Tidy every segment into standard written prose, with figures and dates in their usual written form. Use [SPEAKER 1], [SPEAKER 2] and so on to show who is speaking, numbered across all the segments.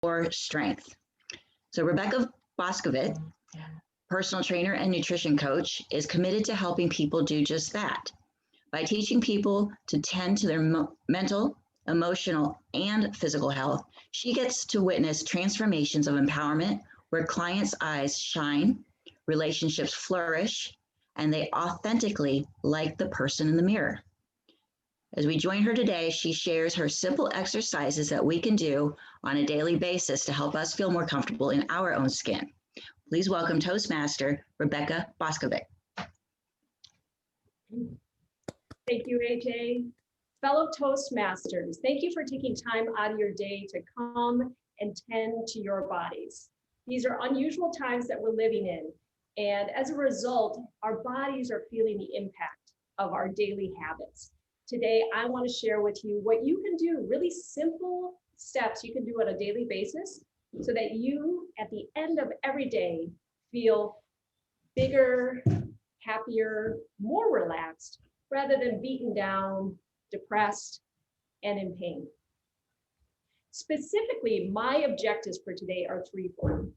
[SPEAKER 1] core strength. So Rebecca Boscovich, personal trainer and nutrition coach, is committed to helping people do just that. By teaching people to tend to their mental, emotional, and physical health, she gets to witness transformations of empowerment where clients' eyes shine, relationships flourish, and they authentically like the person in the mirror. As we join her today, she shares her simple exercises that we can do on a daily basis to help us feel more comfortable in our own skin. Please welcome Toastmaster Rebecca Boscovich.
[SPEAKER 2] Thank you, AJ. Fellow Toastmasters, thank you for taking time out of your day to come and tend to your bodies. These are unusual times that we're living in, and as a result, our bodies are feeling the impact of our daily habits. Today, I want to share with you what you can do, really simple steps you can do on a daily basis so that you, at the end of every day, feel bigger, happier, more relaxed, rather than beaten down, depressed, and in pain. Specifically, my objectives for today are threefold.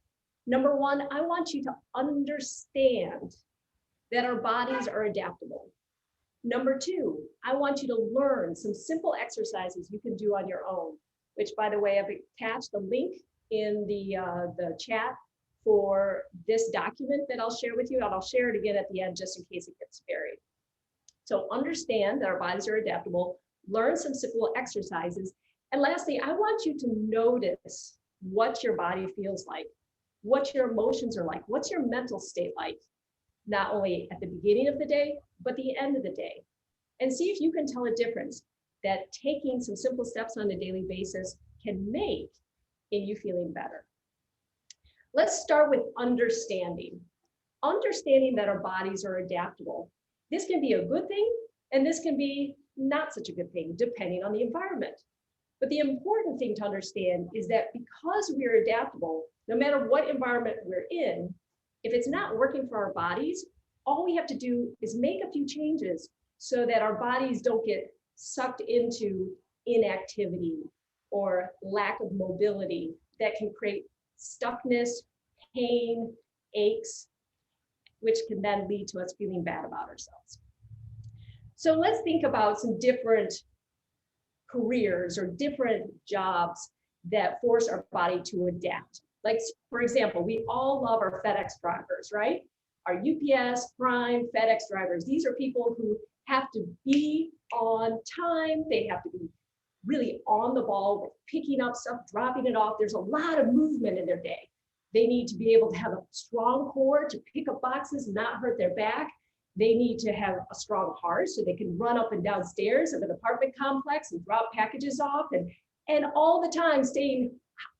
[SPEAKER 2] Number one, I want you to understand that our bodies are adaptable. Number two, I want you to learn some simple exercises you can do on your own, which, by the way, I've attached the link in the chat for this document that I'll share with you, and I'll share it again at the end just in case it gets buried. So understand that our bodies are adaptable, learn some simple exercises, and lastly, I want you to notice what your body feels like, what your emotions are like, what's your mental state like, not only at the beginning of the day, but the end of the day. And see if you can tell a difference that taking some simple steps on a daily basis can make in you feeling better. Let's start with understanding. Understanding that our bodies are adaptable. This can be a good thing, and this can be not such a good thing, depending on the environment. But the important thing to understand is that because we're adaptable, no matter what environment we're in, if it's not working for our bodies, all we have to do is make a few changes so that our bodies don't get sucked into inactivity or lack of mobility that can create stuckness, pain, aches, which can then lead to us feeling bad about ourselves. So let's think about some different careers or different jobs that force our body to adapt. Like, for example, we all love our FedEx drivers, right? Our UPS, Prime, FedEx drivers. These are people who have to be on time. They have to be really on the ball with picking up stuff, dropping it off. There's a lot of movement in their day. They need to be able to have a strong core to pick up boxes and not hurt their back. They need to have a strong heart so they can run up and down stairs of an apartment complex and drop packages off, and all the time staying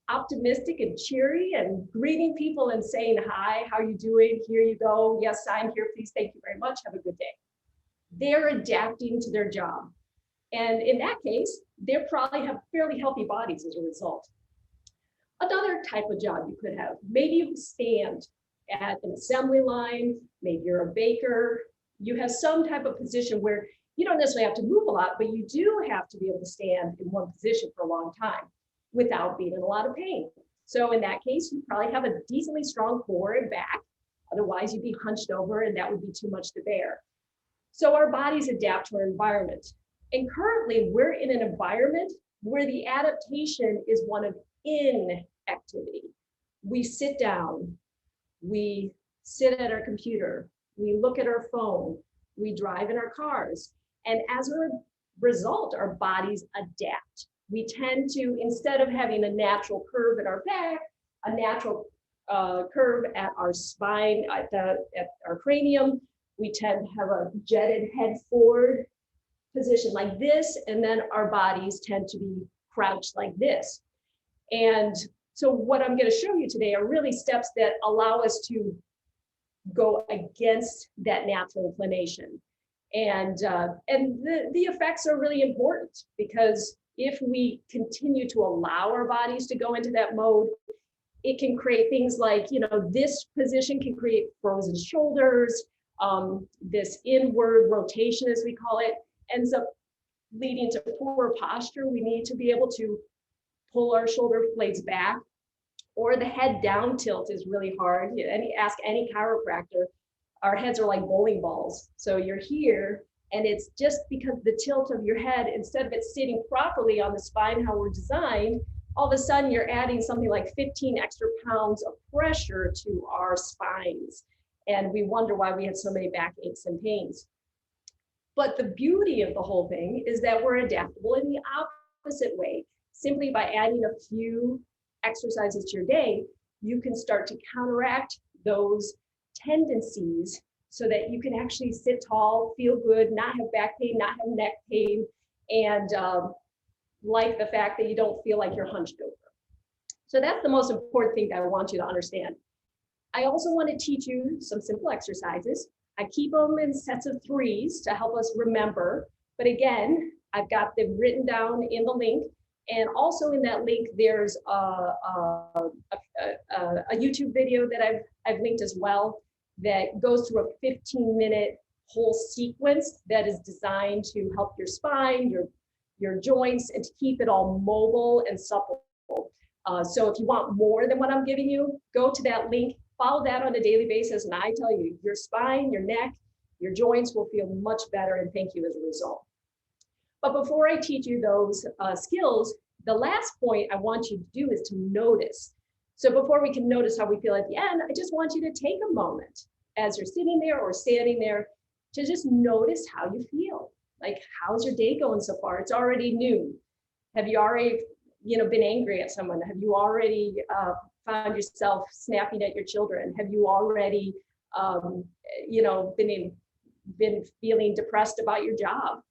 [SPEAKER 2] optimistic and cheery and greeting people and saying, hi, how are you doing? Here you go. Yes, I'm here. Please, thank you very much. Have a good day. They're adapting to their job. And in that case, they probably have fairly healthy bodies as a result. Another type of job you could have, maybe you stand at an assembly line, maybe you're a baker, you have some type of position where you don't necessarily have to move a lot, but you do have to be able to stand in one position for a long time without being in a lot of pain. So in that case, you probably have a decently strong core and back, otherwise you'd be hunched over and that would be too much to bear. So our bodies adapt to our environment. And currently we're in an environment where the adaptation is one of inactivity. We sit down, we sit at our computer, we look at our phone, we drive in our cars. And as a result, our bodies adapt. We tend to, instead of having a natural curve in our back, a natural curve at our spine, at our cranium, we tend to have a jetted head forward position like this, and then our bodies tend to be crouched like this. And so what I'm going to show you today are really steps that allow us to go against that natural inclination. And the effects are really important, because if we continue to allow our bodies to go into that mode, it can create things like, this position can create frozen shoulders, this inward rotation, as we call it, ends up leading to poor posture. We need to be able to pull our shoulder blades back Or the head down tilt is really hard. Ask any chiropractor, our heads are like bowling balls. So you're here, and it's just because the tilt of your head, instead of it sitting properly on the spine, how we're designed, all of a sudden you're adding something like 15 extra pounds of pressure to our spines. And we wonder why we have so many back aches and pains. But the beauty of the whole thing is that we're adaptable in the opposite way. Simply by adding a few exercises to your day, you can start to counteract those tendencies so that you can actually sit tall, feel good, not have back pain, not have neck pain, and like the fact that you don't feel like you're hunched over. So that's the most important thing that I want you to understand. I also want to teach you some simple exercises. I keep them in sets of 3s to help us remember. But again, I've got them written down in the link. And also in that link, there's a YouTube video that I've linked as well that goes through a 15-minute whole sequence that is designed to help your spine, your joints, and to keep it all mobile and supple. So if you want more than what I'm giving you, go to that link, follow that on a daily basis, and I tell you, your spine, your neck, your joints will feel much better, and thank you as a result. But before I teach you those skills, the last point I want you to do is to notice. So before we can notice how we feel at the end, I just want you to take a moment as you're sitting there or standing there to just notice how you feel. Like, how's your day going so far? It's already noon. Have you already, been angry at someone? Have you already found yourself snapping at your children? Have you already, been feeling depressed about your job?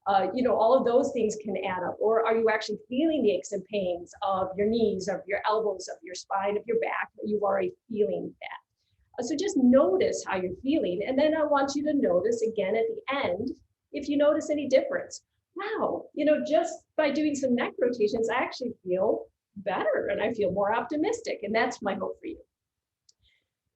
[SPEAKER 2] All of those things can add up. Or are you actually feeling the aches and pains of your knees, of your elbows, of your spine, of your back? Are you already feeling that? So just notice how you're feeling. And then I want you to notice again at the end, if you notice any difference. Wow, just by doing some neck rotations, I actually feel better and I feel more optimistic. And that's my hope for you.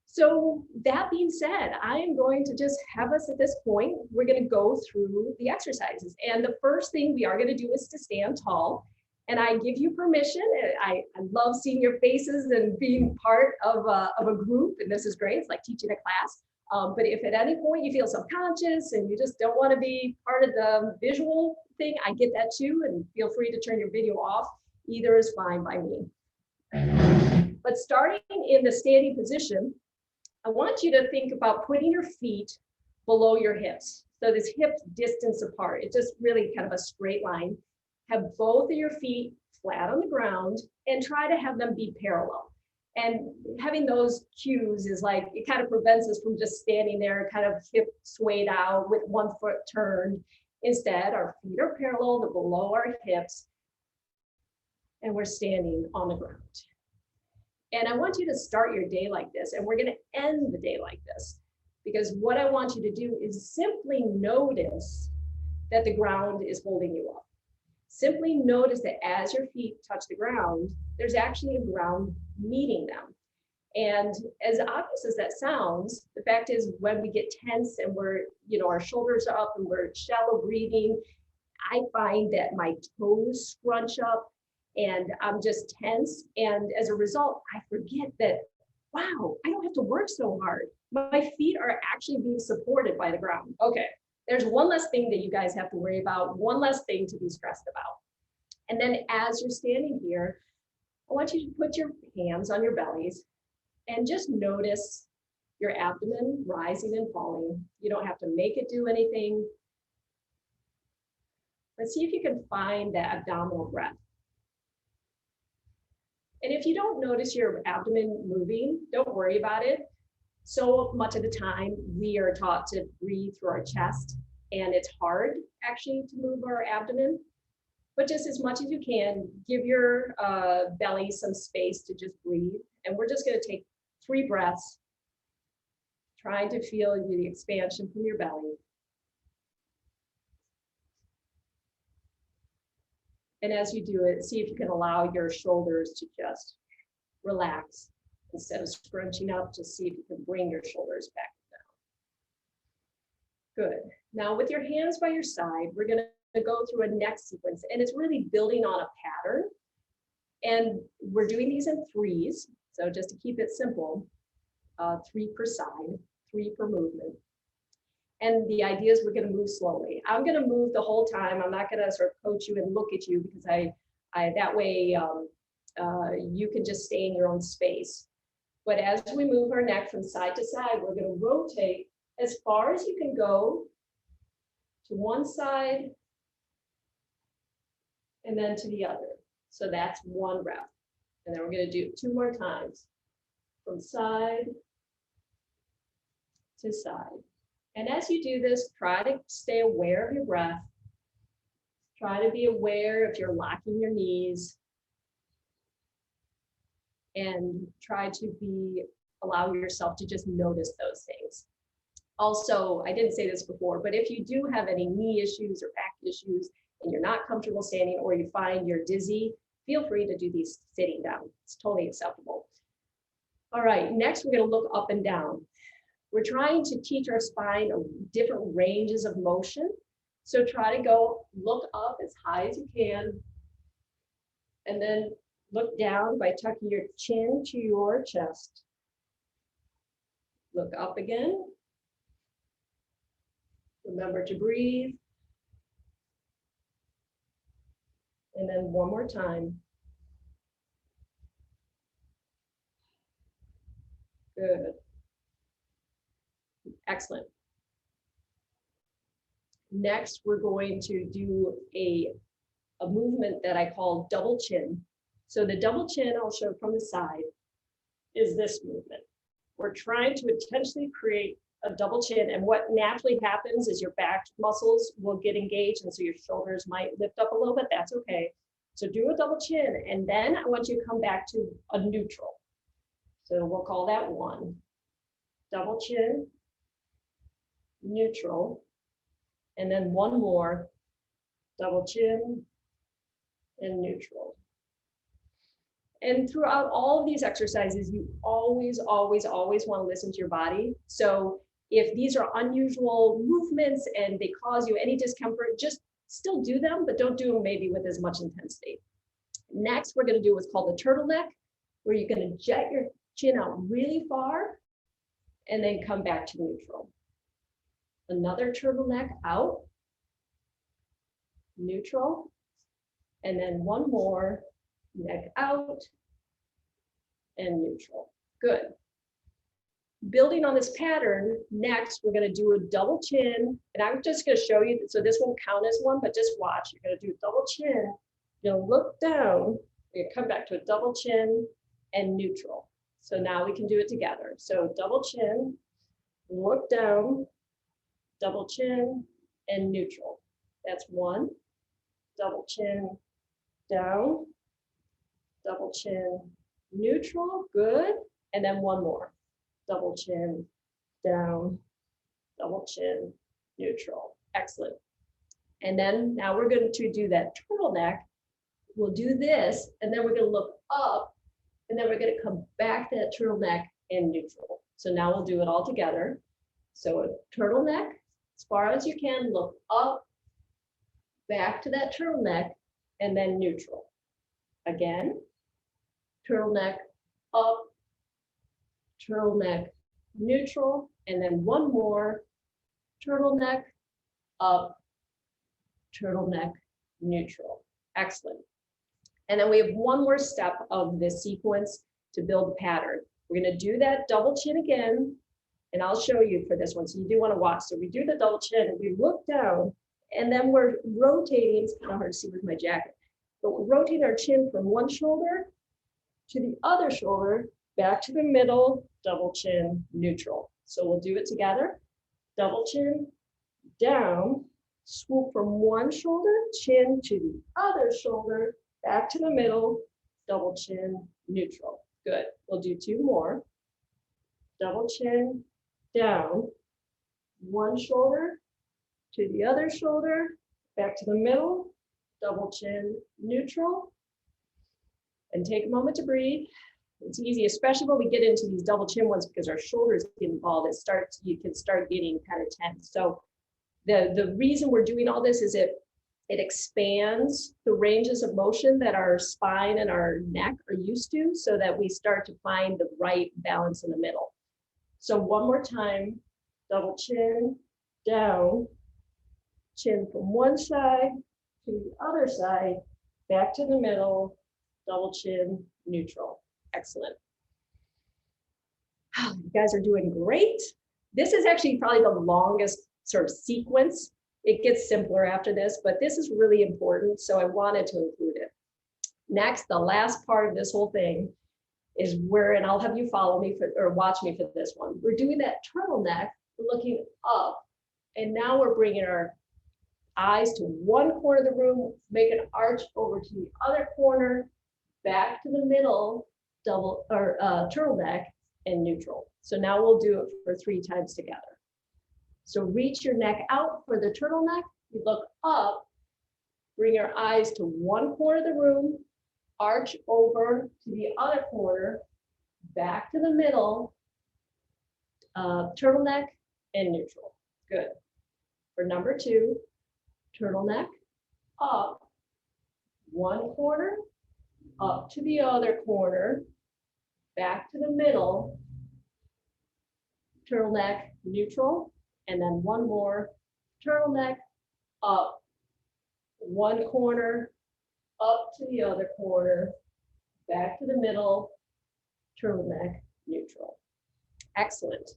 [SPEAKER 2] So that being said, I am going to just have us at this point, we're going to go through the exercises. And the first thing we are going to do is to stand tall. And I give you permission. I love seeing your faces and being part of a group. And this is great. It's like teaching a class. But if at any point you feel subconscious and you just don't want to be part of the visual thing, I get that too. And feel free to turn your video off. Either is fine by me. But starting in the standing position, I want you to think about putting your feet below your hips. So this hip distance apart, it's just really kind of a straight line. Have both of your feet flat on the ground and try to have them be parallel. And having those cues is like, it kind of prevents us from just standing there kind of hip swayed out with one foot turned. Instead, our feet are parallel to below our hips and we're standing on the ground. And I want you to start your day like this, and we're going to end the day like this, because what I want you to do is simply notice that the ground is holding you up. Simply notice that as your feet touch the ground, there's actually a ground meeting them. And as obvious as that sounds, the fact is when we get tense and we're, our shoulders are up and we're shallow breathing, I find that my toes scrunch up and I'm just tense. And as a result, I forget that, wow, I don't have to work so hard. My feet are actually being supported by the ground. Okay, there's one less thing that you guys have to worry about, one less thing to be stressed about. And then as you're standing here, I want you to put your hands on your bellies and just notice your abdomen rising and falling. You don't have to make it do anything. Let's see if you can find that abdominal breath. And if you don't notice your abdomen moving, don't worry about it. So much of the time, we are taught to breathe through our chest, and it's hard actually to move our abdomen. But just as much as you can, give your belly some space to just breathe. And we're just going to take 3 breaths, trying to feel the expansion from your belly. And as you do it, see if you can allow your shoulders to just relax. Instead of scrunching up, just see if you can bring your shoulders back down. Good. Now with your hands by your side, we're going to go through a neck sequence, and it's really building on a pattern. And we're doing these in 3s. So just to keep it simple, 3 per side, 3 per movement. And the idea is we're going to move slowly. I'm going to move the whole time. I'm not going to sort of coach you and look at you because I that way you can just stay in your own space. But as we move our neck from side to side, we're going to rotate as far as you can go to one side and then to the other. So that's 1 rep. And then we're going to do it 2 more times from side to side. And as you do this, try to stay aware of your breath. Try to be aware if you're locking your knees. And try to allow yourself to just notice those things. Also, I didn't say this before, but if you do have any knee issues or back issues and you're not comfortable standing or you find you're dizzy, feel free to do these sitting down. It's totally acceptable. All right, next we're going to look up and down. We're trying to teach our spine different ranges of motion. So try to look up as high as you can, and then look down by tucking your chin to your chest. Look up again. Remember to breathe. And then one more time. Good. Excellent. Next, we're going to do a movement that I call double chin. So the double chin, I'll show from the side, is this movement. We're trying to intentionally create a double chin, and what naturally happens is your back muscles will get engaged, and so your shoulders might lift up a little bit. That's okay. So do a double chin, and then I want you to come back to a neutral. So we'll call that 1. Double chin, neutral, and then 1 more, double chin, and neutral. And throughout all of these exercises, you always, always, always want to listen to your body. So if these are unusual movements and they cause you any discomfort, just still do them, but don't do them maybe with as much intensity. Next, we're going to do what's called the turtleneck, where you're going to jet your chin out really far and then come back to neutral. Another turtleneck out, neutral, and then 1 more, neck out and neutral. Good. Building on this pattern, next we're going to do a double chin, and I'm just going to show you, so this won't count as 1, but just watch. You're going to do a double chin, you're going to look down, you're going to come back to a double chin and neutral. So now we can do it together. So double chin, look down, double chin, and neutral. That's 1, double chin, down, double chin, neutral, good. And then 1 more, double chin, down, double chin, neutral. Excellent. And then now we're going to do that turtleneck. We'll do this, and then we're going to look up, and then we're going to come back to that turtleneck and neutral. So now we'll do it all together. So a turtleneck, as far as you can, look up, back to that turtleneck, and then neutral. Again, turtleneck, up, turtleneck, neutral, and then 1 more, turtleneck, up, turtleneck, neutral. Excellent. And then we have 1 more step of this sequence to build the pattern. We're going to do that double chin again, and I'll show you for this one, so you do want to watch. So we do the double chin, and we look down, and then we're rotating. It's kind of hard to see with my jacket, but we're rotating our chin from one shoulder to the other shoulder, back to the middle, double chin, neutral. So we'll do it together. Double chin, down, swoop from one shoulder, chin to the other shoulder, back to the middle, double chin, neutral. Good. We'll do 2 more. Double chin, down, one shoulder to the other shoulder, back to the middle, double chin, neutral. And take a moment to breathe. It's easy, especially when we get into these double chin ones, because our shoulders get involved. You can start getting kind of tense. So the reason we're doing all this is It expands the ranges of motion that our spine and our neck are used to so that we start to find the right balance in the middle. So one more time, double chin, down, chin from one side to the other side, back to the middle, double chin, neutral. Excellent. You guys are doing great. This is actually probably the longest sort of sequence. It gets simpler after this, but this is really important, so I wanted to include it. Next, the last part of this whole thing is where, and I'll have you follow me for, or watch me for this one. We're doing that turtleneck, looking up, and now we're bringing our eyes to one corner of the room, make an arch over to the other corner, back to the middle, double or turtleneck, and neutral. So now we'll do it for 3 times together. So reach your neck out for the turtleneck, you look up, bring your eyes to one corner of the room, arch over to the other corner, back to the middle, turtleneck, and neutral. Good. For number 2, turtleneck, up, one corner, up to the other corner, back to the middle, turtleneck, neutral, and then one more, turtleneck, up, one corner, up to the other corner, back to the middle, turtleneck, neutral. Excellent.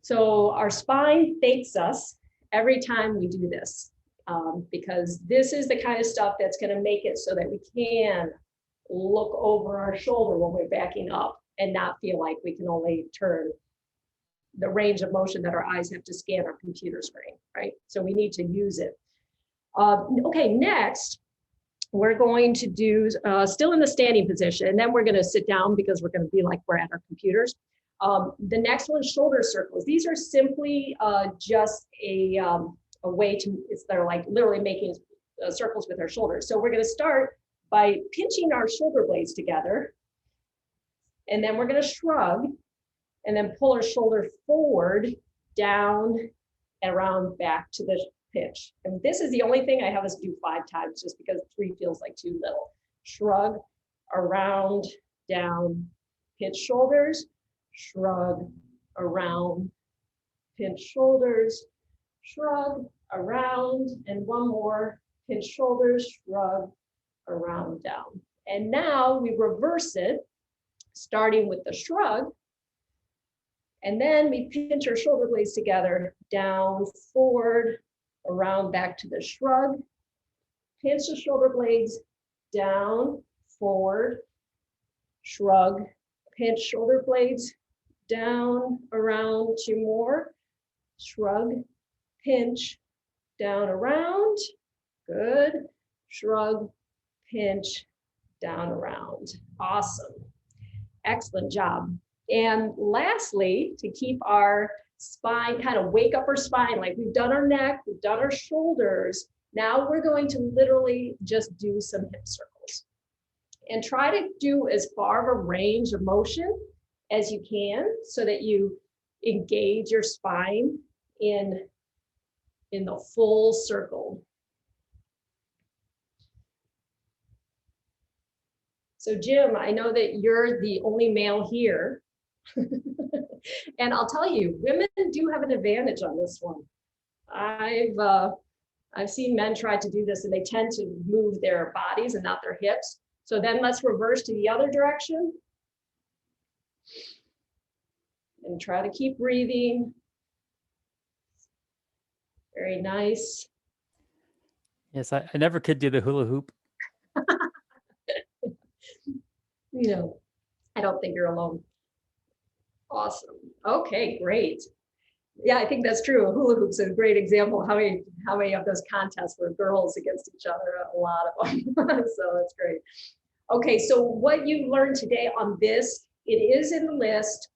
[SPEAKER 2] So our spine thanks us every time we do this, because this is the kind of stuff that's going to make it so that we can look over our shoulder when we're backing up and not feel like we can only turn the range of motion that our eyes have to scan our computer screen, right? So we need to use it. Okay, next, we're going to do, still in the standing position, and then we're gonna sit down because we're gonna be like we're at our computers. The next one is shoulder circles. These are simply just a way to, they're like literally making circles with our shoulders. So we're gonna start by pinching our shoulder blades together, and then we're gonna shrug, and then pull our shoulder forward, down, and around back to the pinch. And this is the only thing I have us do 5 times, just because 3 feels like too little. Shrug, around, down, pinch shoulders, shrug, around, pinch shoulders, shrug, around, and one more, pinch shoulders, shrug, around, down. And now we reverse it, starting with the shrug, and then we pinch our shoulder blades together, down, forward, around, back to the shrug, pinch the shoulder blades, down, forward, shrug, pinch shoulder blades, down, around, 2 more, shrug, pinch, down, around, good, shrug, pinch, down, around. Awesome. Excellent job. And lastly, to keep our spine, kind of wake up our spine, like we've done our neck, we've done our shoulders. Now we're going to literally just do some hip circles and try to do as far of a range of motion as you can so that you engage your spine in the full circle. So Jim, I know that you're the only male here. And I'll tell you, women do have an advantage on this one. I've seen men try to do this and they tend to move their bodies and not their hips. So then let's reverse to the other direction. And try to keep breathing. Very nice.
[SPEAKER 3] Yes, I never could do the hula hoop.
[SPEAKER 2] You know, I don't think you're alone. Awesome. Okay, great. Yeah, I think that's true. Hula hoop's a great example of how many of those contests were girls against each other, a lot of them. So that's great. Okay, so what you learned today on this, it is in the list,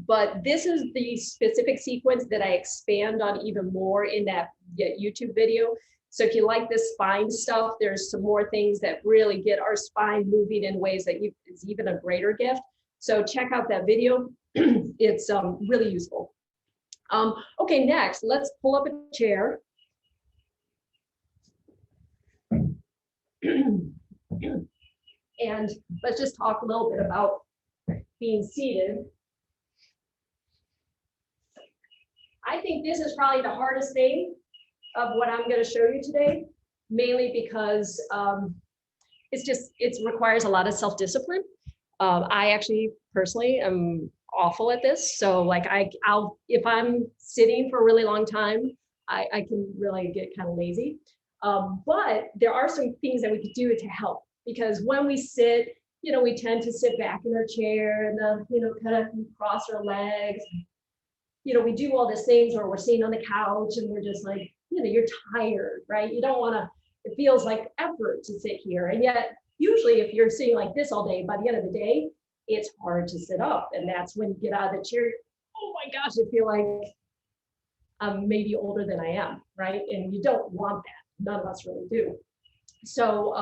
[SPEAKER 2] but this is the specific sequence that I expand on even more in that YouTube video. So if you like this spine stuff, there's some more things that really get our spine moving in ways that is even a greater gift. So check out that video. It's really useful. Okay, next, let's pull up a chair. And let's just talk a little bit about being seated. I think this is probably the hardest thing of what I'm going to show you today, mainly because it requires a lot of self-discipline. I actually personally am awful at this. So like I'll if I'm sitting for a really long time, I can really get kind of lazy. But there are some things that we could do to help, because when we sit, we tend to sit back in our chair and kind of cross our legs. We do all these things, or we're sitting on the couch and we're just like, you're tired, right? You don't want to, it feels like effort to sit here. And yet, usually if you're sitting like this all day, by the end of the day, it's hard to sit up. And that's when you get out of the chair, oh my gosh, I feel like I'm maybe older than I am, right? And you don't want that. None of us really do. So,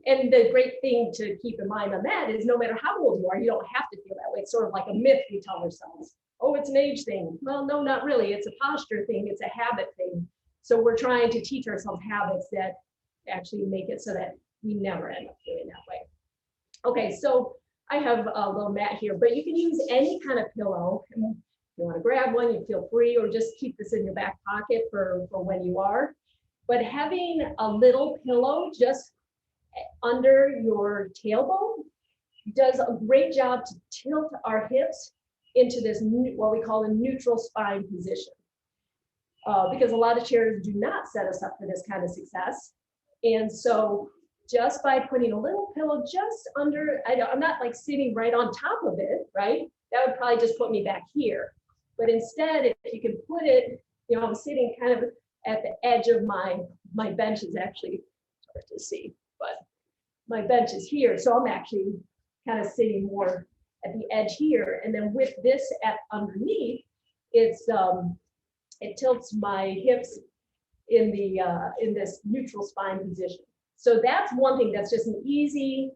[SPEAKER 2] and the great thing to keep in mind on that is no matter how old you are, you don't have to feel that way. It's sort of like a myth we tell ourselves. Oh, it's an age thing. Well, no, not really. It's a posture thing. It's a habit thing. So we're trying to teach ourselves habits that actually make it so that we never end up feeling that way. Okay, so I have a little mat here, but you can use any kind of pillow. If you want to grab one, you feel free, or just keep this in your back pocket for when you are. But having a little pillow just under your tailbone does a great job to tilt our hips into this what we call a neutral spine position. Because a lot of chairs do not set us up for this kind of success. And so just by putting a little pillow just under, I'm not like sitting right on top of it, right? That would probably just put me back here. But instead, if you can put it, I'm sitting kind of at the edge of my bench is actually hard to see, but my bench is here. So I'm actually kind of sitting more at the edge here. And then with this at underneath, it tilts my hips in this neutral spine position. So that's one thing that's just an easy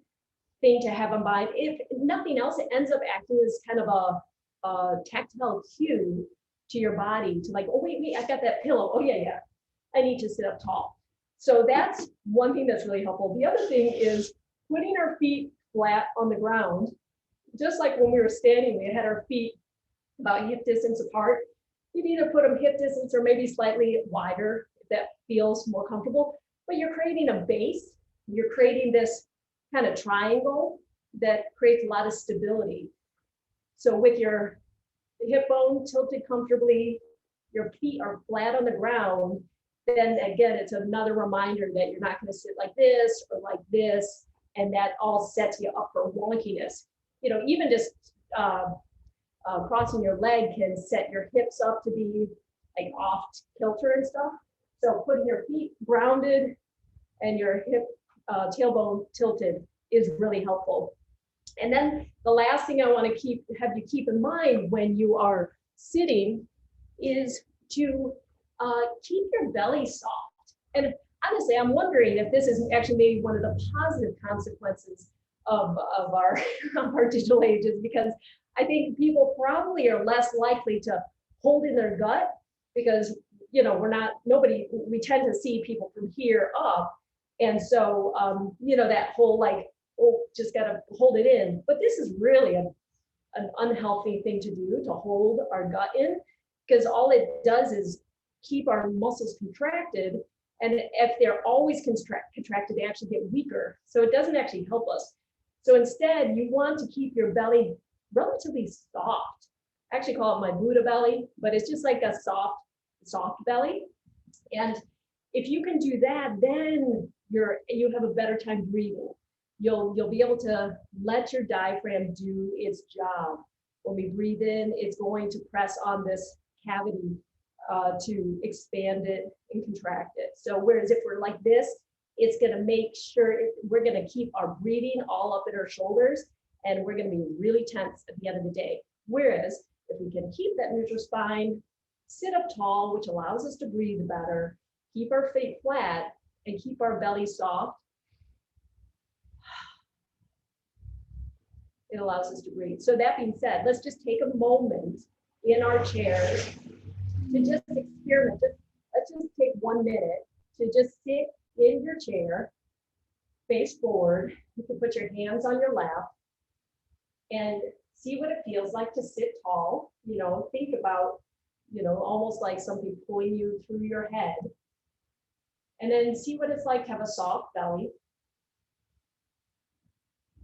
[SPEAKER 2] thing to have in mind. If nothing else, it ends up acting as kind of a tactile cue to your body to like, oh, wait, I got that pillow. Oh, yeah, I need to sit up tall. So that's one thing that's really helpful. The other thing is putting our feet flat on the ground. Just like when we were standing, we had our feet about hip distance apart. You'd either put them hip distance or maybe slightly wider if that feels more comfortable. But you're creating a base. You're creating this kind of triangle that creates a lot of stability. So with your hip bone tilted comfortably, your feet are flat on the ground, then again, it's another reminder that you're not going to sit like this or like this, and that all sets you up for wonkiness. Even just crossing your leg can set your hips up to be like off kilter and stuff. So putting your feet grounded and your hip tailbone tilted is really helpful. And then the last thing I want to have you keep in mind when you are sitting is to keep your belly soft. And honestly, I'm wondering if this is actually maybe one of the positive consequences of our digital ages, because I think people probably are less likely to hold in their gut because we tend to see people from here up. And so, that whole like, oh, just got to hold it in. But this is really an unhealthy thing to do, to hold our gut in, because all it does is keep our muscles contracted. And if they're always contracted, they actually get weaker. So it doesn't actually help us. So instead, you want to keep your belly relatively soft. I actually call it my Buddha belly, but it's just like a soft belly. And if you can do that, then you have a better time breathing. You'll be able to let your diaphragm do its job. When we breathe in, it's going to press on this cavity to expand it and contract it. So whereas if we're like this, it's going to make sure we're going to keep our breathing all up in our shoulders, and we're going to be really tense at the end of the day. Whereas if we can keep that neutral spine, sit up tall, which allows us to breathe better, keep our feet flat, and keep our belly soft, it allows us to breathe. So that being said, let's just take a moment in our chairs to just experiment. Let's just take 1 minute to just sit in your chair face forward. You can put your hands on your lap and see what it feels like to sit tall. You know, think about, you know, almost like something pulling you through your head. And then see what it's like to have a soft belly.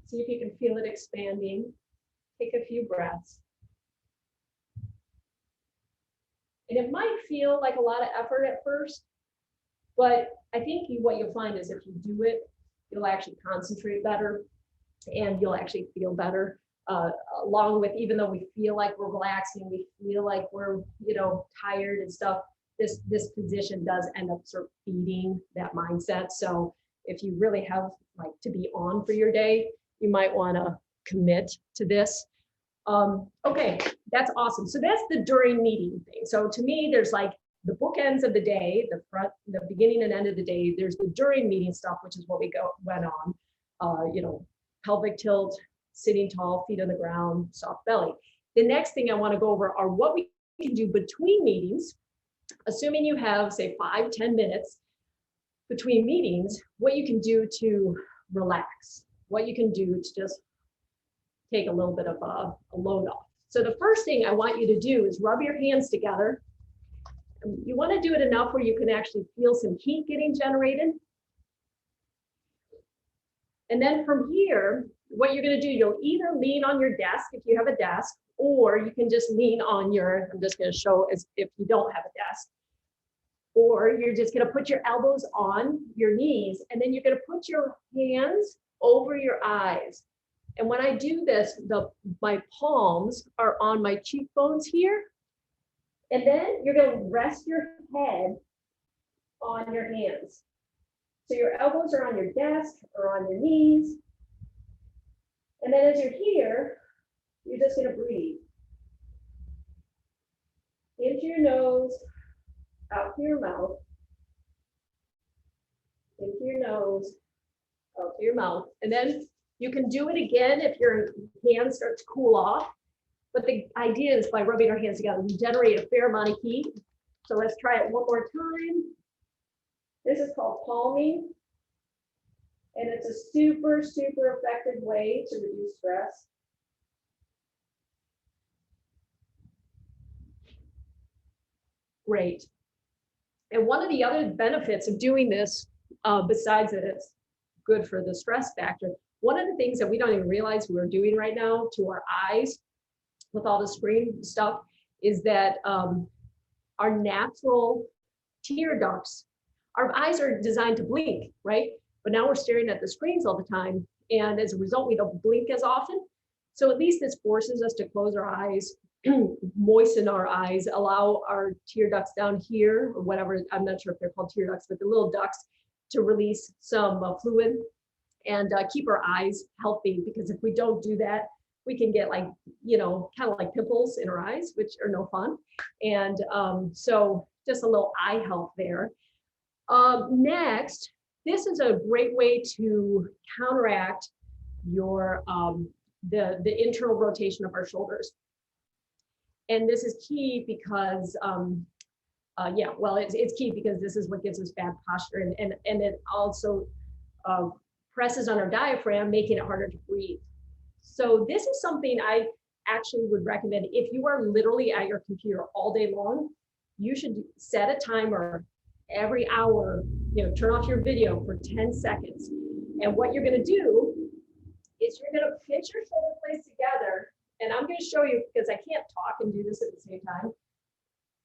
[SPEAKER 2] See if you can feel it expanding. Take a few breaths. And it might feel like a lot of effort at first, but I think what you'll find is if you do it, you'll actually concentrate better and you'll actually feel better. Along with, even though we feel like we're relaxing, we feel like we're, you know, tired and stuff, this position does end up sort of feeding that mindset. So if you really have like to be on for your day, you might want to commit to this. Okay, that's awesome. So that's the during meeting thing. So to me, there's like the bookends of the day, the beginning and end of the day. There's the during meeting stuff, which is what went on. You know, pelvic tilt, sitting tall, feet on the ground, soft belly. The next thing I want to go over are what we can do between meetings, assuming you have, say, 5-10 minutes between meetings, what you can do to relax, what you can do to just take a little bit of a load off. So the first thing I want you to do is rub your hands together. You want to do it enough where you can actually feel some heat getting generated. And then from here, what you're going to do, you'll either lean on your desk if you have a desk, or you can just lean on your, I'm just going to show as if you don't have a desk, or you're just going to put your elbows on your knees, and then you're going to put your hands over your eyes. And when I do this, my palms are on my cheekbones here. And then you're going to rest your head on your hands. So your elbows are on your desk or on your knees. And then as you're here, you're just going to breathe. Into your nose, out through your mouth. Into your nose, out through your mouth. And then you can do it again if your hands start to cool off. But the idea is by rubbing our hands together, we generate a fair amount of heat. So let's try it one more time. This is called palming. And it's a super, super effective way to reduce stress. Great. And one of the other benefits of doing this, besides that it's good for the stress factor, one of the things that we don't even realize we're doing right now to our eyes with all the screen stuff is that our natural tear ducts, our eyes are designed to blink, right? But now we're staring at the screens all the time. And as a result, we don't blink as often. So at least this forces us to close our eyes, moisten our eyes, allow our tear ducts down here, or whatever, I'm not sure if they're called tear ducts, but the little ducts to release some fluid and keep our eyes healthy. Because if we don't do that, we can get like, you know, kind of like pimples in our eyes, which are no fun. And so just a little eye health there. Next, this is a great way to counteract your the internal rotation of our shoulders. And this is key because, it's key because this is what gives us bad posture, and it also presses on our diaphragm, making it harder to breathe. So this is something I actually would recommend. If you are literally at your computer all day long, you should set a timer every hour, you know, turn off your video for 10 seconds. And what you're going to do is you're going to pinch your shoulder blades together. And I'm going to show you, because I can't talk and do this at the same time,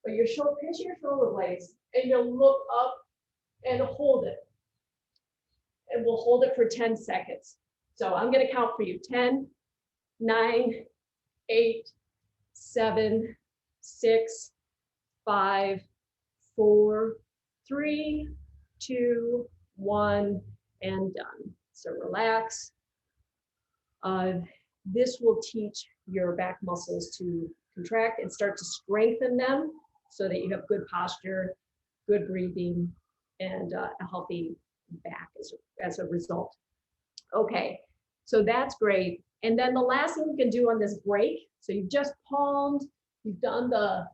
[SPEAKER 2] but you're pinching your shoulder blades and you'll look up and hold it. And we'll hold it for 10 seconds. So I'm going to count for you. 10, 9, 8, 7, 6, 5, 4, 3, 2, 1, and done. So relax. This will teach your back muscles to contract and start to strengthen them so that you have good posture, good breathing, and a healthy back as a result. Okay, so that's great. And then the last thing we can do on this break, so you've just palmed, you've done the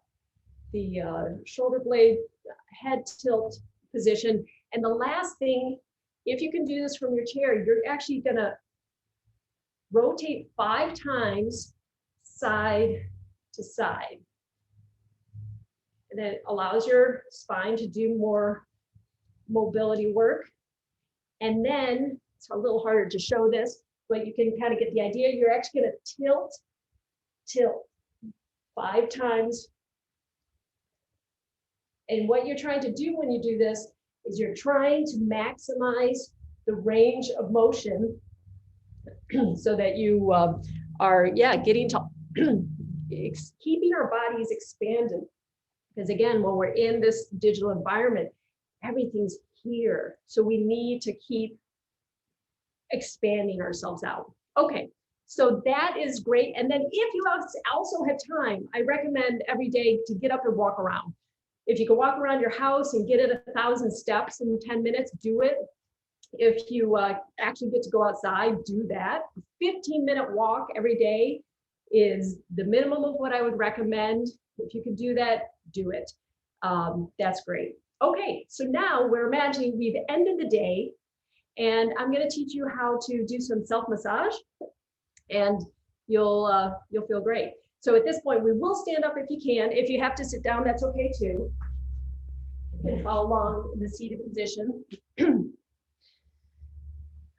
[SPEAKER 2] shoulder blade head tilt position, and the last thing If you can do this from your chair, you're actually gonna rotate 5 times side to side. And then it allows your spine to do more mobility work. And then it's a little harder to show this, but you can kind of get the idea. You're actually going to tilt 5 times. And what you're trying to do when you do this is you're trying to maximize the range of motion so that you are, getting to keeping our bodies expanded. Because again, when we're in this digital environment, everything's here. So we need to keep expanding ourselves out. Okay, so that is great. And then if you also have time, I recommend every day to get up and walk around. If you can walk around your house and get it 1,000 steps in 10 minutes, do it. If you actually get to go outside, do that. 15-minute walk every day is the minimum of what I would recommend. If you can do that, do it. That's great. Okay, so now we're imagining we've ended the day, and I'm going to teach you how to do some self-massage, and you'll feel great. So at this point, we will stand up if you can. If you have to sit down, that's okay too. You can follow along in the seated position.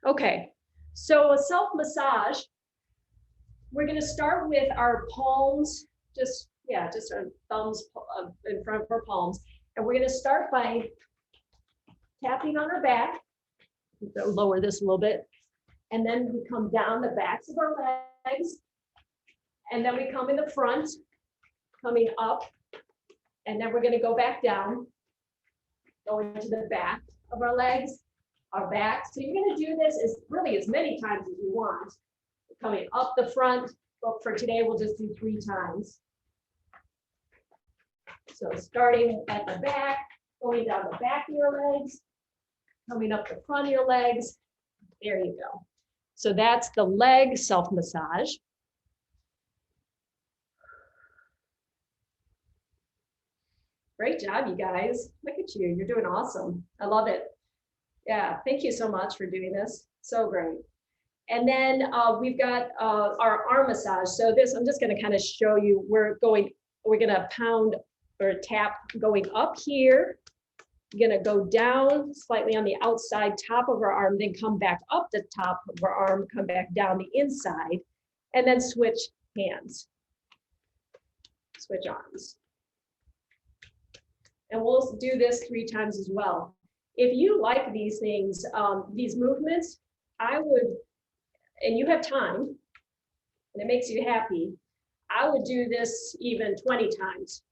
[SPEAKER 2] Okay, so a self-massage, we're going to start with our palms, just our thumbs in front of our palms. And we're going to start by tapping on our back. So lower this a little bit. And then we come down the backs of our legs. And then we come in the front, coming up. And then we're going to go back down, going to the back of our legs, our back. So you're going to do this as many times as you want. Coming up the front, but for today, we'll just do 3 times. So starting at the back, going down the back of your legs, coming up the front of your legs. There you go. So that's the leg self-massage. Great job, you guys. Look at you. You're doing awesome. I love it. Yeah, thank you so much for doing this. So great. And then we've got our arm massage. So this, I'm just going to kind of show you, we're going to pound or tap going up here. You're going to go down slightly on the outside top of our arm, then come back up the top of our arm, come back down the inside, and then switch hands. Switch arms. And we'll do this 3 times as well. If you like these things, these movements, I would, and you have time, and it makes you happy, I would do this even 20 times.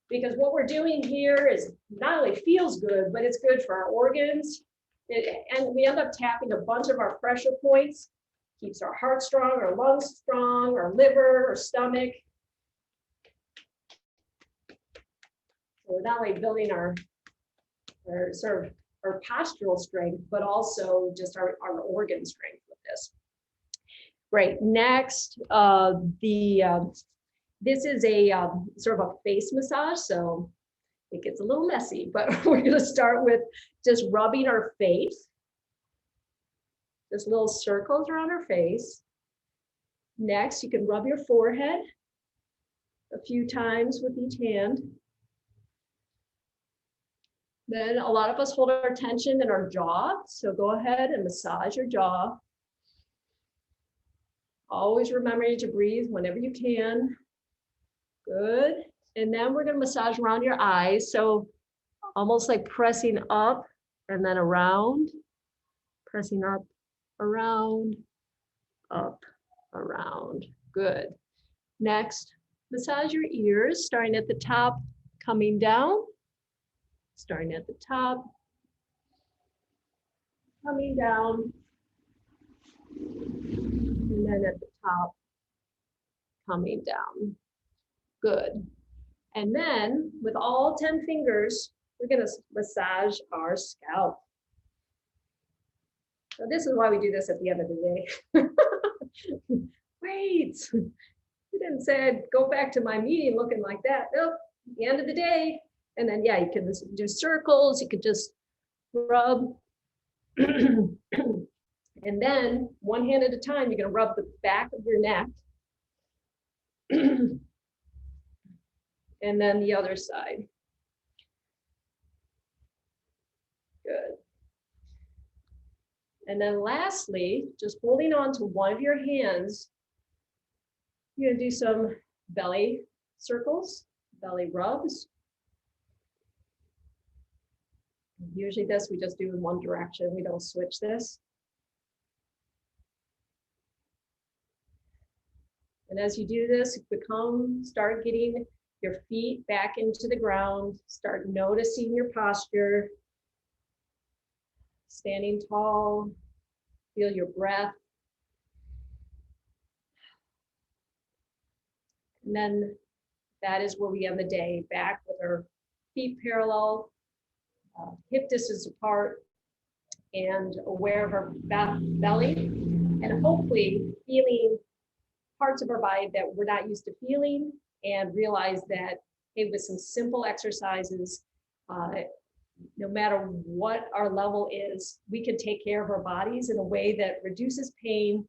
[SPEAKER 2] Because what we're doing here is not only feels good, but it's good for our organs. And we end up tapping a bunch of our pressure points, keeps our heart strong, our lungs strong, our liver, our stomach. So we're not only building our postural strength, but also just our organ strength with this. Great. Next, this is a sort of a face massage, so it gets a little messy, but we're going to start with just rubbing our face. Just little circles around our face. Next, you can rub your forehead a few times with each hand. Then a lot of us hold our tension in our jaw, so go ahead and massage your jaw. Always remembering to breathe whenever you can. Good. And then we're going to massage around your eyes. So almost like pressing up and then around, pressing up, around, up, around. Good. Next, massage your ears, starting at the top, coming down, starting at the top, coming down, and then at the top, coming down. Good. And then with all 10 fingers, we're going to massage our scalp. So this is why we do this at the end of the day. Wait, you didn't say I'd go back to my meeting looking like that. Nope, at the end of the day. And then, yeah, you can do circles. You could just rub And then one hand at a time, you're gonna rub the back of your neck. And then the other side. Good. And then lastly, just holding on to one of your hands, you're gonna do some belly circles, belly rubs. Usually this we just do in one direction. We don't switch this. And as you do this, start getting your feet back into the ground, start noticing your posture, standing tall, feel your breath. And then that is where we end the day, back with our feet parallel, hip distance apart, and aware of our belly, and hopefully feeling parts of our body that we're not used to feeling, and realize that, hey, with some simple exercises, no matter what our level is, we can take care of our bodies in a way that reduces pain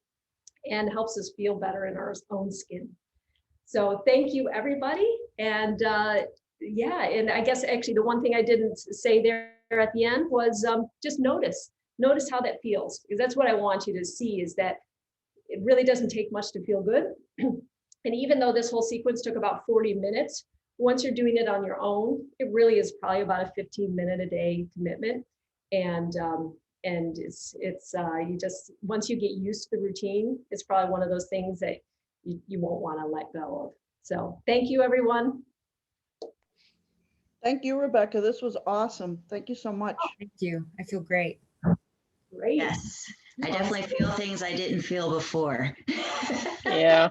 [SPEAKER 2] and helps us feel better in our own skin. So thank you, everybody. And yeah, and I guess actually the one thing I didn't say there at the end was just notice how that feels, because that's what I want you to see, is that it really doesn't take much to feel good. And even though this whole sequence took about 40 minutes, once you're doing it on your own, it really is probably about a 15-minute a day commitment. And it's you just, once you get used to the routine, it's probably one of those things that you won't want to let go of. So thank you, everyone.
[SPEAKER 4] Thank you, Rebecca. This was awesome. Thank you so much.
[SPEAKER 5] Thank you. I feel great.
[SPEAKER 2] Great.
[SPEAKER 1] Yes, I definitely feel things I didn't feel before.
[SPEAKER 6] Yeah.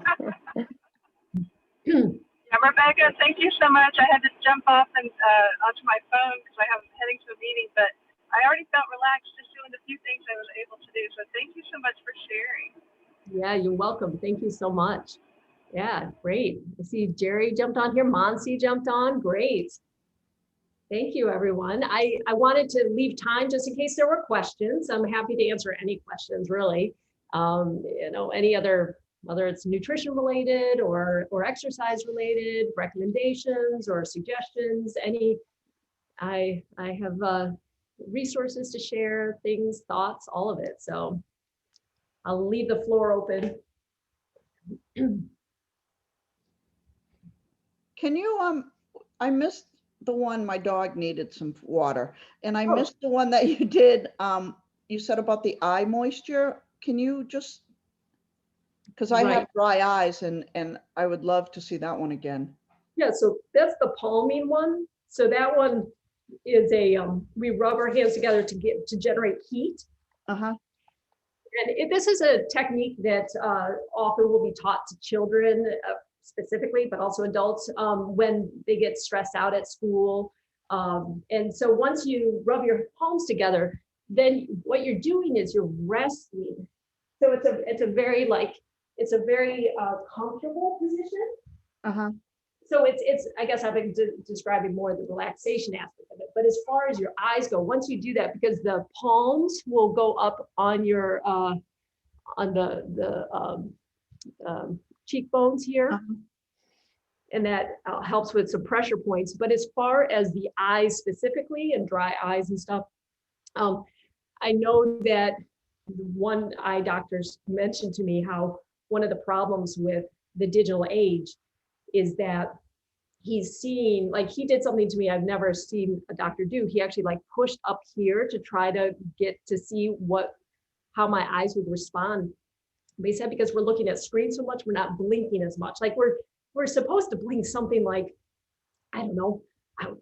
[SPEAKER 7] Yeah, Rebecca, thank you so much. I had to jump off and onto my phone because I'm heading to a meeting, but I already felt relaxed just doing the few things I was able to do. So thank you so much for sharing.
[SPEAKER 2] Yeah, you're welcome. Thank you so much. Yeah, great. I see Jerry jumped on here. Monsi jumped on. Great. Thank you, everyone. I wanted to leave time just in case there were questions. I'm happy to answer any questions, really. You know, any other, whether it's nutrition related or exercise related, recommendations or suggestions, any, I have resources to share, things, thoughts, all of it. So I'll leave the floor open.
[SPEAKER 4] Can you, I missed the one, my dog needed some water, and I
[SPEAKER 2] Oh.
[SPEAKER 4] missed the one that you did, you said about the eye moisture. Can you just, because I have
[SPEAKER 2] Right.
[SPEAKER 4] dry eyes and I would love to see that one again.
[SPEAKER 2] Yeah, so that's the palming one. So that one is a, we rub our hands together to generate heat.
[SPEAKER 4] Uh-huh.
[SPEAKER 2] And this is a technique that often will be taught to children specifically, but also adults when they get stressed out at school. And so once you rub your palms together, then what you're doing is you're resting. So it's a very comfortable position.
[SPEAKER 4] Uh-huh.
[SPEAKER 2] So it's I guess I've been describing more the relaxation aspect of it. But as far as your eyes go, once you do that, because the palms will go up on your on the cheekbones here,
[SPEAKER 4] Uh-huh.
[SPEAKER 2] and that helps with some pressure points. But as far as the eyes specifically and dry eyes and stuff, I know that one eye doctors mentioned to me how one of the problems with the digital age is that he's seeing, like he did something to me I've never seen a doctor do. He actually like pushed up here to try to get to see how my eyes would respond. But he said, because we're looking at screens so much, we're not blinking as much. Like we're supposed to blink something like, I don't know,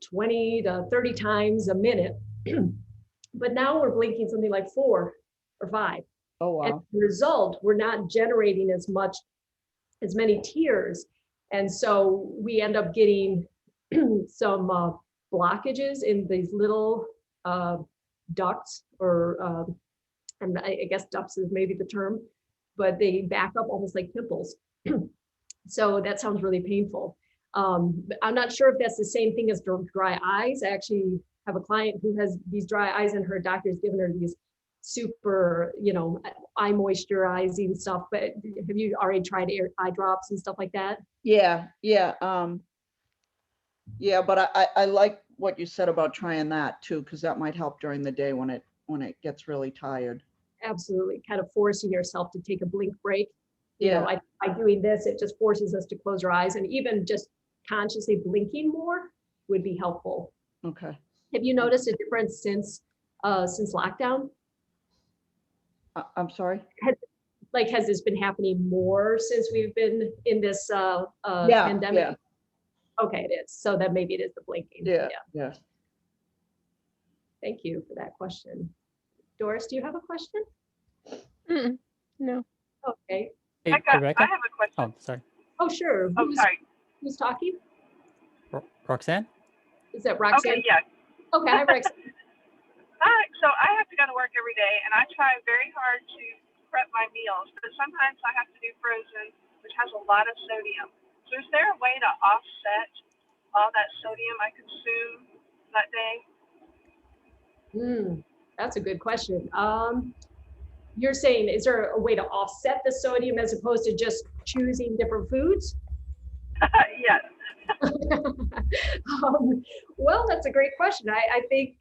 [SPEAKER 2] 20 to 30 times a minute. But now we're blinking something like 4 or 5.
[SPEAKER 4] Oh,
[SPEAKER 2] And
[SPEAKER 4] wow.
[SPEAKER 2] as a result, we're not generating as many tears. And so we end up getting some blockages in these little ducts, or and I guess ducts is maybe the term, but they back up almost like pimples. So that sounds really painful. I'm not sure if that's the same thing as dry eyes. I actually have a client who has these dry eyes, and her doctor has given her these super, eye moisturizing stuff, but have you already tried eye drops and stuff like that?
[SPEAKER 4] Yeah, yeah. Yeah, but I like what you said about trying that too, because that might help during the day when it gets really tired.
[SPEAKER 2] Absolutely, kind of forcing yourself to take a blink break.
[SPEAKER 4] Yeah.
[SPEAKER 2] By doing this, it just forces us to close our eyes, and even just consciously blinking more would be helpful.
[SPEAKER 4] Okay.
[SPEAKER 2] Have you noticed a difference since lockdown?
[SPEAKER 4] I'm sorry.
[SPEAKER 2] Like, has this been happening more since we've been in this
[SPEAKER 4] Yeah,
[SPEAKER 2] pandemic?
[SPEAKER 4] yeah,
[SPEAKER 2] Okay, it is. So then maybe it is the blinking.
[SPEAKER 4] yeah, yeah.
[SPEAKER 2] Thank you for that question. Doris, do you have a question?
[SPEAKER 6] No.
[SPEAKER 2] Okay.
[SPEAKER 3] Hey,
[SPEAKER 7] I
[SPEAKER 3] Rebecca?
[SPEAKER 7] have a question.
[SPEAKER 3] Oh, sorry.
[SPEAKER 2] Oh, sure.
[SPEAKER 7] Oh, sorry.
[SPEAKER 2] Who's talking?
[SPEAKER 3] Roxanne?
[SPEAKER 2] Is that Roxanne?
[SPEAKER 7] Okay, yeah.
[SPEAKER 2] Okay, hi, Roxanne.
[SPEAKER 7] Hi. So I have to go to work every day, and I try very hard to prep my meals, but sometimes I have to do frozen, which has a lot of sodium. So is there a way to offset all that sodium I consume that day?
[SPEAKER 2] That's a good question. You're saying, is there a way to offset the sodium as opposed to just choosing different foods?
[SPEAKER 7] Yes.
[SPEAKER 2] Well, that's a great question. I think,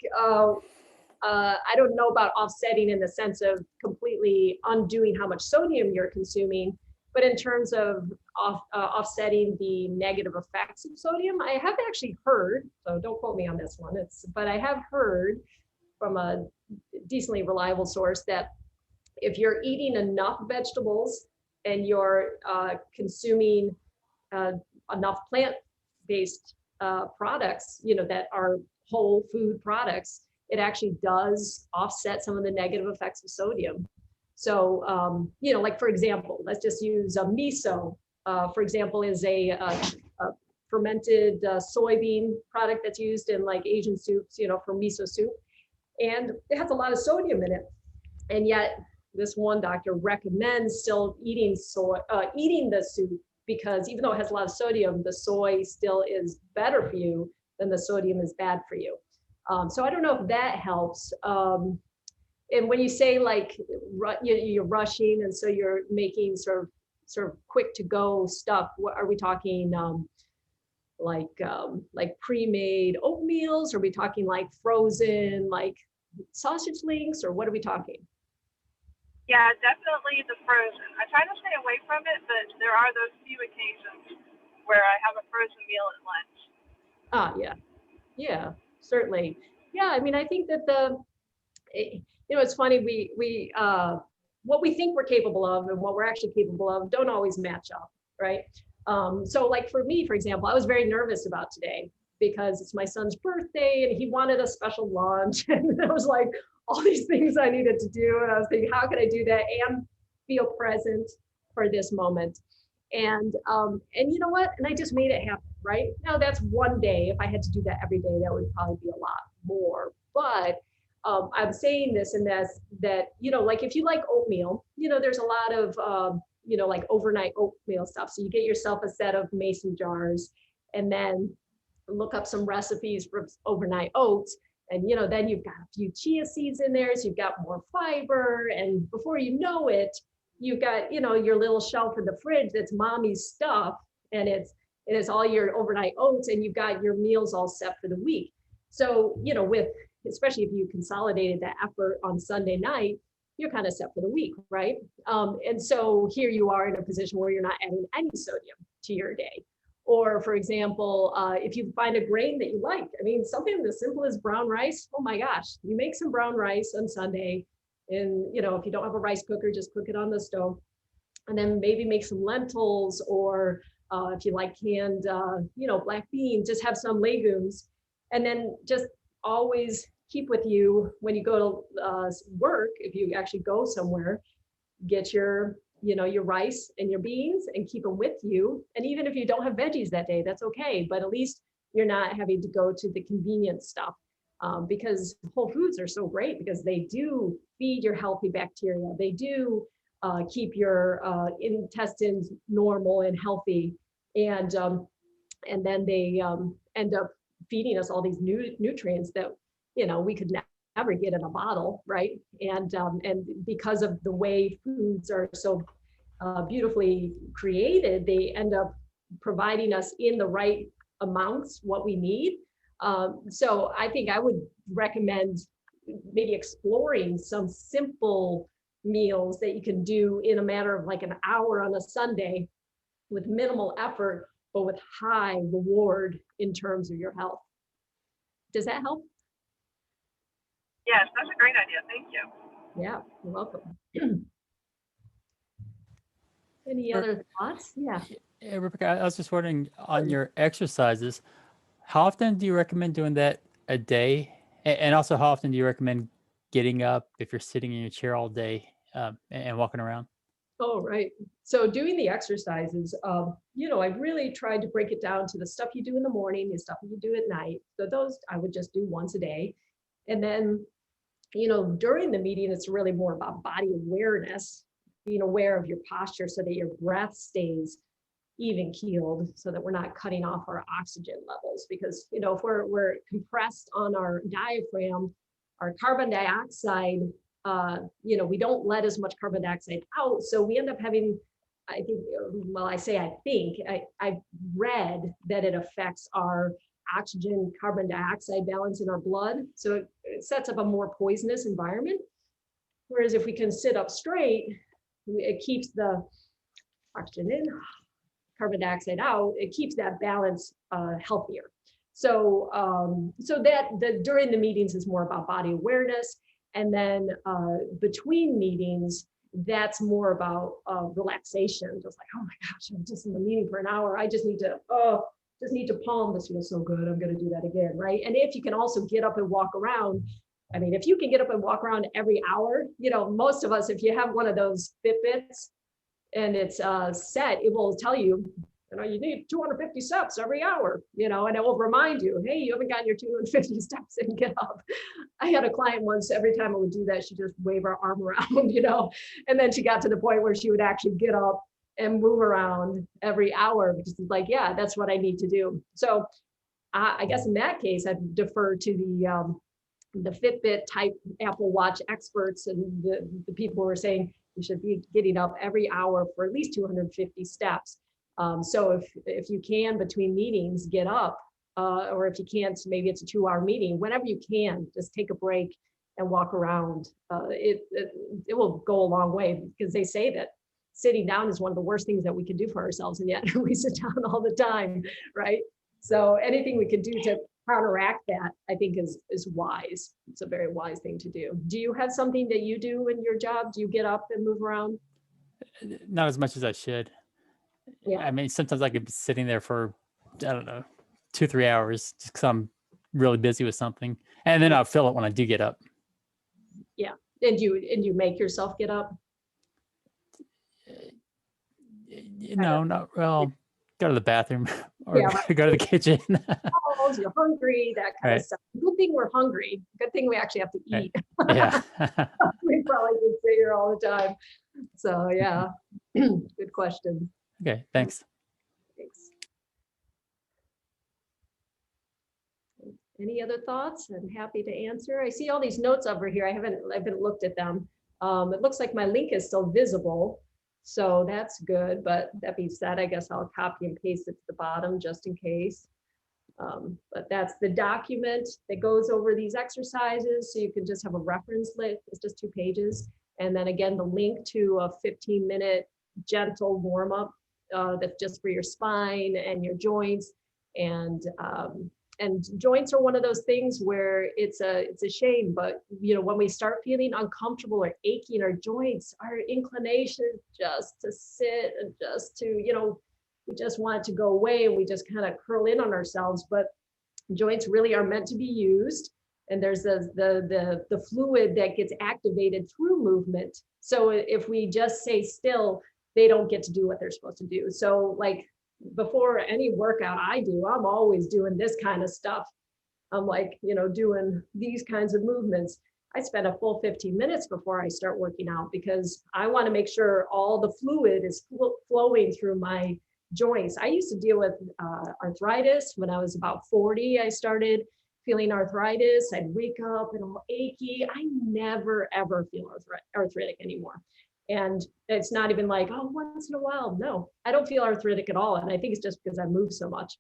[SPEAKER 2] I don't know about offsetting in the sense of completely undoing how much sodium you're consuming, but in terms of offsetting the negative effects of sodium, I have actually heard, so don't quote me on this one, but I have heard from a decently reliable source that if you're eating enough vegetables and you're consuming enough plant-based products, that are whole food products, it actually does offset some of the negative effects of sodium. So, like for example, let's just use miso, for example, is a fermented soybean product that's used in like Asian soups, for miso soup. And it has a lot of sodium in it. And yet this one doctor recommends still eating the soup, because even though it has a lot of sodium, the soy still is better for you than the sodium is bad for you. So I don't know if that helps. And when you say like you're rushing, and so you're making sort of quick to go stuff, what are we talking? Like pre-made oatmeals? Are we talking like frozen, like sausage links, or what are we talking?
[SPEAKER 7] Yeah, definitely the frozen. I try to stay away from it, but there are those few occasions where I have a frozen meal at lunch.
[SPEAKER 2] Yeah, certainly. Yeah, I mean, I think that it's funny, we what we think we're capable of and what we're actually capable of don't always match up, right? So like for me, for example, I was very nervous about today because it's my son's birthday and he wanted a special lunch, and I was like, all these things I needed to do, and I was thinking, how can I do that and feel present for this moment? And you know what? And I just made it happen, right? Now that's one day. If I had to do that every day, that would probably be a lot more. But I'm saying this and that like if you like oatmeal, there's a lot of like overnight oatmeal stuff. So you get yourself a set of mason jars, and then look up some recipes for overnight oats. And then you've got a few chia seeds in there, so you've got more fiber. And before you know it, you've got your little shelf in the fridge that's mommy's stuff, and it is all your overnight oats, and you've got your meals all set for the week. So especially if you consolidated that effort on Sunday night, you're kind of set for the week, right? And so here you are in a position where you're not adding any sodium to your day. Or for example, if you find a grain that you like, I mean, something as simple as brown rice, oh my gosh, you make some brown rice on Sunday, and if you don't have a rice cooker, just cook it on the stove, and then maybe make some lentils, or if you like canned, black beans, just have some legumes, and then just always keep with you when you go to work. If you actually go somewhere, get your rice and your beans and keep them with you. And even if you don't have veggies that day, that's okay. But at least you're not having to go to the convenience stuff, because whole foods are so great because they do feed your healthy bacteria. They do keep your intestines normal and healthy. And then they end up feeding us all these nutrients that, we could ever get in a bottle, right? And because of the way foods are so beautifully created, they end up providing us in the right amounts what we need. So I think I would recommend maybe exploring some simple meals that you can do in a matter of like an hour on a Sunday with minimal effort, but with high reward in terms of your health. Does that help?
[SPEAKER 7] Yes, that's a great idea. Thank you.
[SPEAKER 2] Yeah, you're welcome. Any
[SPEAKER 3] Sure.
[SPEAKER 2] other thoughts? Yeah.
[SPEAKER 3] Yeah, Rebecca, I was just wondering on your exercises, how often do you recommend doing that a day? And also, how often do you recommend getting up if you're sitting in your chair all day and walking around?
[SPEAKER 2] Oh, right. So doing the exercises, I really tried to break it down to the stuff you do in the morning, the stuff you do at night. So those I would just do once a day. And then, during the meeting, it's really more about body awareness, being aware of your posture so that your breath stays even keeled, so that we're not cutting off our oxygen levels. Because, if we're compressed on our diaphragm, our carbon dioxide, we don't let as much carbon dioxide out. So we end up having, I've read that it affects our oxygen carbon dioxide balance in our blood. So it sets up a more poisonous environment. Whereas if we can sit up straight, it keeps the oxygen in, carbon dioxide out, it keeps that balance healthier. So that during the meetings is more about body awareness. And then between meetings, that's more about relaxation. Just like, oh my gosh, I'm just in the meeting for an hour. I just need to palm. This feels so good. I'm going to do that again, right? And if you can also get up and walk around, I mean, if you can get up and walk around every hour, most of us, if you have one of those Fitbits and it's set, it will tell you, you need 250 steps every hour, and it will remind you, hey, you haven't gotten your 250 steps in, get up. I had a client once, every time I would do that, she'd just wave her arm around, and then she got to the point where she would actually get up and move around every hour, because it's like, yeah, that's what I need to do. So I guess in that case, I'd defer to the Fitbit type Apple Watch experts and the people who are saying you should be getting up every hour for at least 250 steps. So if you can, between meetings, get up, or if you can't, maybe it's a 2-hour meeting, whenever you can, just take a break and walk around. It will go a long way, because they say that sitting down is one of the worst things that we can do for ourselves, and yet we sit down all the time, right? So anything we can do to counteract that, I think is wise. It's a very wise thing to do. Do you have something that you do in your job? Do you get up and move around?
[SPEAKER 3] Not as much as I should.
[SPEAKER 2] Yeah.
[SPEAKER 3] I mean, sometimes I could be sitting there for, I don't know, 2-3 hours just because I'm really busy with something. And then I'll feel it when I do get up.
[SPEAKER 2] Yeah. And you make yourself get up?
[SPEAKER 3] No, not well. Go to the bathroom or
[SPEAKER 2] Yeah, right.
[SPEAKER 3] go to the kitchen.
[SPEAKER 2] Oh, you're hungry, that kind
[SPEAKER 3] Right.
[SPEAKER 2] of stuff. Good thing we're hungry. Good thing we actually have to
[SPEAKER 3] Right.
[SPEAKER 2] eat.
[SPEAKER 3] Yeah.
[SPEAKER 2] We probably could sit here all the time. So yeah, good question.
[SPEAKER 3] Okay, thanks.
[SPEAKER 2] Thanks. Any other thoughts? I'm happy to answer. I see all these notes over here. I haven't looked at them. It looks like my link is still visible, so that's good. But that being said, I guess I'll copy and paste it to the bottom just in case. But that's the document that goes over these exercises, so you can just have a reference list. It's just 2 pages. And then again, the link to a 15-minute gentle warm-up that's just for your spine and your joints. And joints are one of those things where it's a shame, but when we start feeling uncomfortable or aching our joints, our inclination just to sit and just to, we just want it to go away, and we just kind of curl in on ourselves. But joints really are meant to be used. And there's the fluid that gets activated through movement. So if we just stay still, they don't get to do what they're supposed to do. So like before any workout I do, I'm always doing this kind of stuff. I'm like, doing these kinds of movements. I spend a full 15 minutes before I start working out, because I want to make sure all the fluid is flowing through my joints. I used to deal with arthritis when I was about 40. I started feeling arthritis. I'd wake up and all achy. I never, ever feel arthritic anymore. And it's not even like, oh, once in a while. No, I don't feel arthritic at all. And I think it's just because I move so much.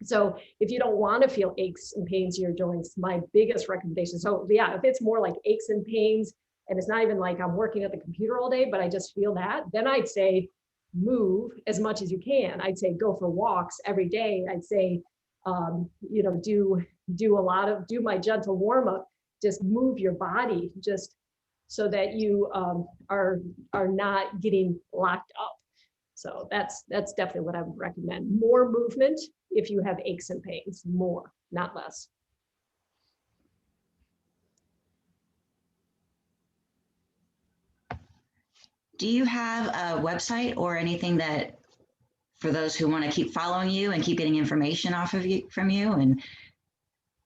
[SPEAKER 2] So if you don't want to feel aches and pains in your joints, my biggest recommendation. So yeah, if it's more like aches and pains, and it's not even like I'm working at the computer all day, but I just feel that, then I'd say move as much as you can. I'd say go for walks every day. I'd say, do my gentle warm up, just move your body, just so that you are not getting locked up. So that's definitely what I would recommend. More movement if you have aches and pains, more, not less.
[SPEAKER 1] Do you have a website or anything that for those who want to keep following you and keep getting information off of you from you and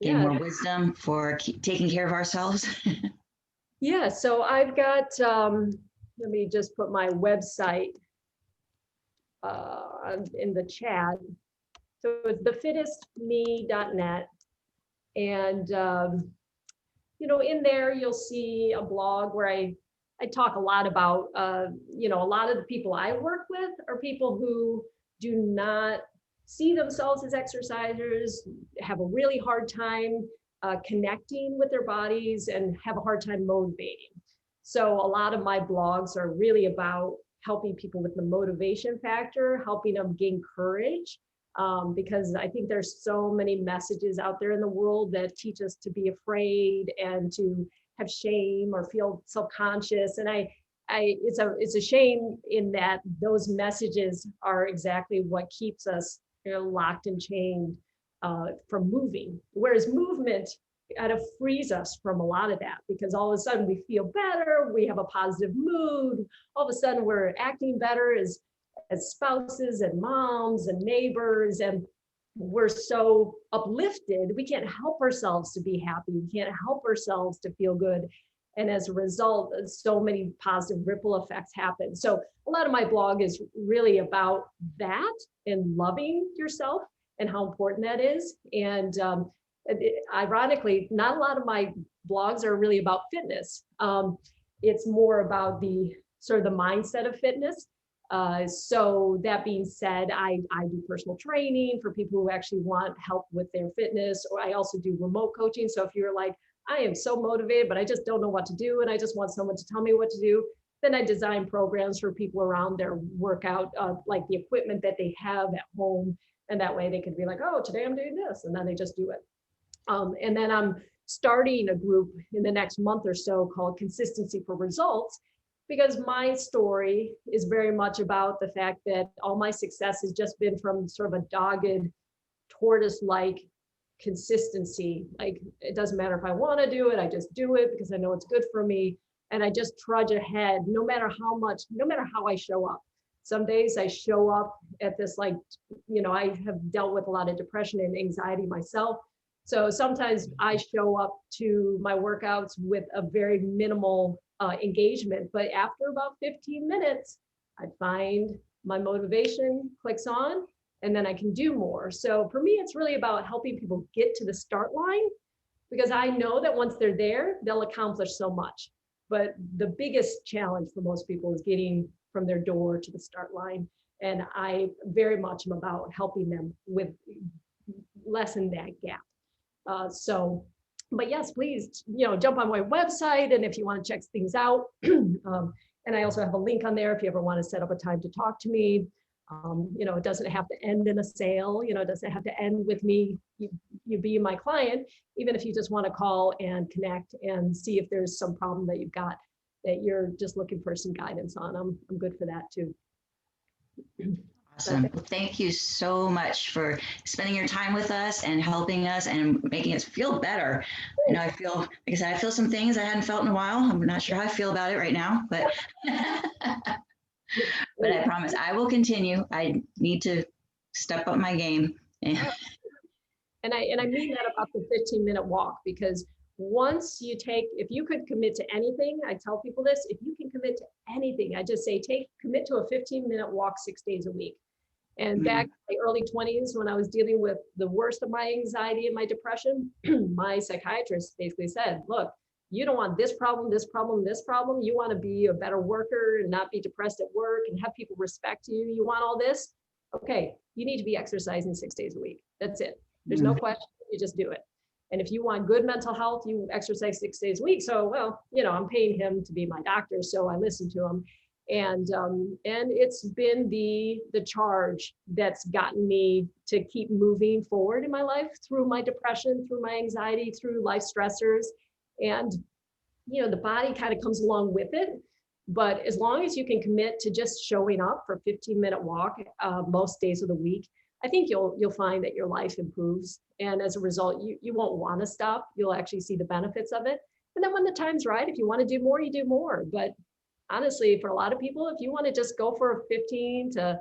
[SPEAKER 1] getting
[SPEAKER 2] Yeah.
[SPEAKER 1] more wisdom for taking care of ourselves?
[SPEAKER 2] Yeah, so I've got, let me just put my website in the chat. So it's thefittestme.net. And, in there you'll see a blog where I talk a lot about, a lot of the people I work with are people who do not see themselves as exercisers, have a really hard time connecting with their bodies, and have a hard time motivating. So a lot of my blogs are really about helping people with the motivation factor, helping them gain courage, because I think there's so many messages out there in the world that teach us to be afraid and to have shame or feel self-conscious. And it's a shame in that those messages are exactly what keeps us locked and chained from moving. Whereas movement kind of frees us from a lot of that, because all of a sudden we feel better, we have a positive mood, all of a sudden we're acting better as spouses and moms and neighbors, and we're so uplifted, we can't help ourselves to be happy, we can't help ourselves to feel good. And as a result, so many positive ripple effects happen. So a lot of my blog is really about that and loving yourself and how important that is. And ironically, not a lot of my blogs are really about fitness. It's more about the sort of the mindset of fitness. So that being said, I do personal training for people who actually want help with their fitness, or I also do remote coaching. So if you're like, I am so motivated, but I just don't know what to do, and I just want someone to tell me what to do, then I design programs for people around their workout, like the equipment that they have at home. And that way they could be like, oh, today I'm doing this, and then they just do it. And then I'm starting a group in the next month or so called Consistency for Results, because my story is very much about the fact that all my success has just been from sort of a dogged, tortoise-like consistency. Like, it doesn't matter if I want to do it, I just do it because I know it's good for me. And I just trudge ahead, no matter how I show up. Some days I show up at this, like, I have dealt with a lot of depression and anxiety myself. So sometimes I show up to my workouts with a very minimal engagement, but after about 15 minutes, I find my motivation clicks on, and then I can do more. So for me, it's really about helping people get to the start line, because I know that once they're there, they'll accomplish so much. But the biggest challenge for most people is getting from their door to the start line. And I very much am about helping them with lessen that gap. But yes, please, jump on my website. And if you want to check things out, and I also have a link on there if you ever want to set up a time to talk to me. It doesn't have to end in a sale, it doesn't have to end with me, you be my client, even if you just want to call and connect and see if there's some problem that you've got that you're just looking for some guidance on. I'm good for that too.
[SPEAKER 1] Awesome. Well, thank you so much for spending your time with us and helping us and making us feel better. I feel, like I said, I feel some things I hadn't felt in a while. I'm not sure how I feel about it right now, but but I promise I will continue. I need to step up my game.
[SPEAKER 2] And I mean that about the 15-minute walk, because once if you could commit to anything, I tell people this, if you can commit to anything, I just say commit to a 15-minute walk 6 days a week. And back in my early 20s, when I was dealing with the worst of my anxiety and my depression, my psychiatrist basically said, look, you don't want this problem, this problem, this problem. You want to be a better worker and not be depressed at work and have people respect you. You want all this? Okay, you need to be exercising 6 days a week. That's it. There's no question. You just do it. And if you want good mental health, you exercise 6 days a week. So, well, I'm paying him to be my doctor, so I listen to him. And it's been the charge that's gotten me to keep moving forward in my life through my depression, through my anxiety, through life stressors. And, the body kind of comes along with it. But as long as you can commit to just showing up for a 15-minute walk most days of the week, I think you'll find that your life improves. And as a result, you won't want to stop. You'll actually see the benefits of it. And then when the time's right, if you want to do more, you do more. But honestly, for a lot of people, if you want to just go for a 15 to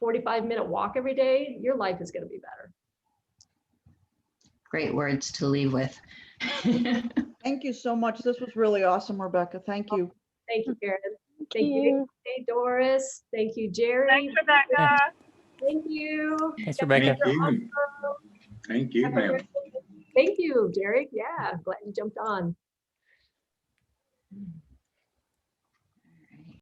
[SPEAKER 2] 45-minute walk every day, your life is going to be better.
[SPEAKER 1] Great words to leave with.
[SPEAKER 4] Thank you so much. This was really awesome, Rebecca. Thank you.
[SPEAKER 2] Thank you, Karen. Thank you. Hey, Doris. Thank you, Jerry.
[SPEAKER 7] Thanks, Rebecca.
[SPEAKER 2] Thank you.
[SPEAKER 3] Thanks, Rebecca.
[SPEAKER 8] Thank you. Thank you, ma'am.
[SPEAKER 2] Thank you, Derek. Yeah, glad you jumped on.